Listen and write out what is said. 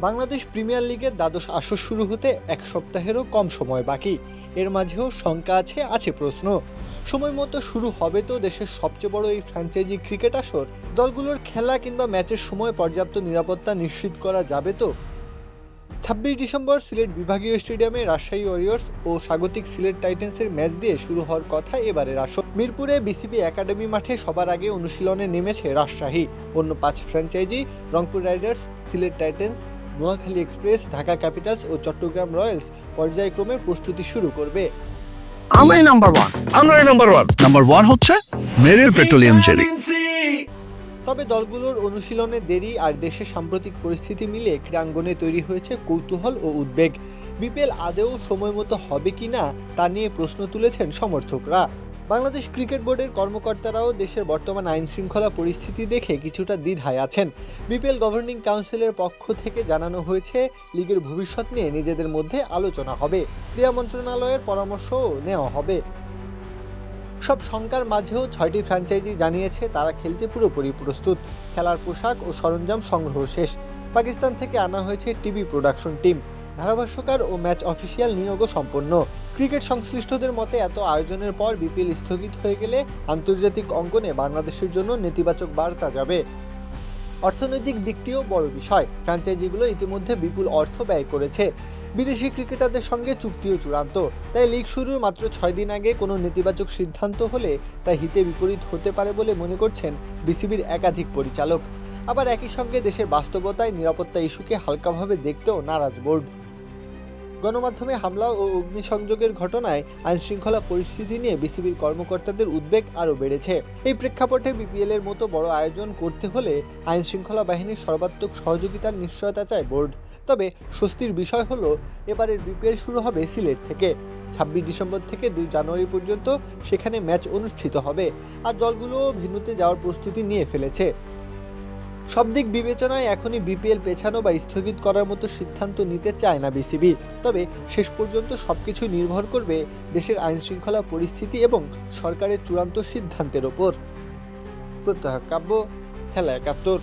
Bangladesh premier লিগের দ্বাদশ আসর শুরু হতে এক সপ্তাহেরও কম সময় বাকি। এর মাঝেও শঙ্কা আছে প্রশ্ন। সময় মতো শুরু হবে তো দেশের সবচেয়ে বড় এই ফ্র্যাঞ্চাইজি ক্রিকেট আসর? দলগুলোর খেলা কিংবা ম্যাচের সময় পর্যাপ্ত নিরাপত্তা নিশ্চিত করা যাবে তো? ২৬ ডিসেম্বর সিলেট বিভাগীয় স্টেডিয়ামে রাজশাহী ওয়ারিয়র্স ও স্বাগতিক সিলেট টাইটান্সের ম্যাচ দিয়ে শুরু হওয়ার কথা এবারের আসর। মিরপুরে বিসিবি একাডেমি মাঠে সবার আগে অনুশীলনে নেমেছে রাজশাহী। অন্য ৫ franchise Rangpur riders, Sylhet titans, Noakhali express, Dhaka capitals ও চট্টগ্রাম রয়্যালস পর্যায়ক্রমে প্রস্তুতি শুরু করবে। আমরাই নাম্বার ওয়ান। নাম্বার ওয়ান হচ্ছে মেরিল পেট্রোলিয়াম জেলি। তবে দলগুলোর অনুশীলনে দেরি আর দেশের সাম্প্রতিক পরিস্থিতি মিলে ক্রীড়াঙ্গনে তৈরি হয়েছে কৌতূহল ও উদ্বেগ। বিপিএল আদৌ সময় মতো হবে কিনা তা নিয়ে প্রশ্ন তুলেছেন সমর্থকরা। বাংলাদেশ ক্রিকেট বোর্ডের কর্মকর্তারাও দেশের বর্তমান আইন শৃঙ্খলা পরিস্থিতি দেখে কিছুটা দ্বিধায় আছেন। বিপিএল গভর্নিং কাউন্সিলের পক্ষ থেকে জানানো হয়েছে, লিগের ভবিষ্যৎ নিয়ে নিজেদের মধ্যে আলোচনা হবে, ক্রীড়া মন্ত্রণালয়ের পরামর্শও নেওয়া হবে। সব শঙ্কার মাঝেও ৬টি ফ্র্যাঞ্চাইজি জানিয়েছে তারা খেলতে পুরোপুরি প্রস্তুত। খেলার পোশাক ও সরঞ্জাম সংগ্রহ শেষ। পাকিস্তান থেকে আনা হয়েছে টিভি প্রোডাকশন টিম। ধারাভাষ্যকার ও ম্যাচ অফিসিয়াল নিয়োগও সম্পন্ন। ক্রিকেট সংশ্লিষ্টদের মতে এত আয়োজনের পর বিপিএল স্থগিত হয়ে গেলে আন্তর্জাতিক অঙ্গনে বাংলাদেশের জন্য নেতিবাচক বার্তা যাবে। অর্থনৈতিক দিকটিও বড় বিষয়। ফ্র্যাঞ্চাইজিগুলো ইতিমধ্যে বিপুল অর্থ ব্যয় করেছে। বিদেশি ক্রিকেটারদের সঙ্গে চুক্তিও চূড়ান্ত। তাই লিগ শুরুর মাত্র ৬ দিন আগে কোনো নেতিবাচক সিদ্ধান্ত হলে তা হিতে বিপরীত হতে পারে বলে মনে করছেন বিসিবির একাধিক পরিচালক। আবার একই সঙ্গে দেশের বাস্তবতায় নিরাপত্তা ইস্যুকে হালকাভাবে দেখতেও নারাজ বোর্ড। গণমাধ্যমে হামলা ও অগ্নিসংযোগের ঘটনায় আইনশৃঙ্খলা পরিস্থিতি নিয়ে বিসিবির কর্মকর্তাদের উদ্বেগ আরও বেড়েছে। এই প্রেক্ষাপটে বিপিএল এর মতো বড় আয়োজন করতে হলে আইনশৃঙ্খলা বাহিনীর সর্বাত্মক সহযোগিতার নিশ্চয়তা চায় বোর্ড। তবে স্বস্তির বিষয় হলো, এবারের বিপিএল শুরু হবে সিলেট থেকে। ২৬ ডিসেম্বর থেকে ২ জানুয়ারি পর্যন্ত সেখানে ম্যাচ অনুষ্ঠিত হবে। আর দলগুলোও ভেন্যুতে যাওয়ার প্রস্তুতি নিয়ে ফেলেছে। সব দিক বিবেচনায় এখনই বিপিএল পেছানো বা স্থগিত করার মতো সিদ্ধান্ত নিতে চায় না বিসিবি। তবে শেষ পর্যন্ত সবকিছু নির্ভর করবে দেশের আইনশৃঙ্খলা পরিস্থিতি এবং সরকারের চূড়ান্ত সিদ্ধান্তের ওপর। প্রত্যহ কাব্য, খেলা ৭১।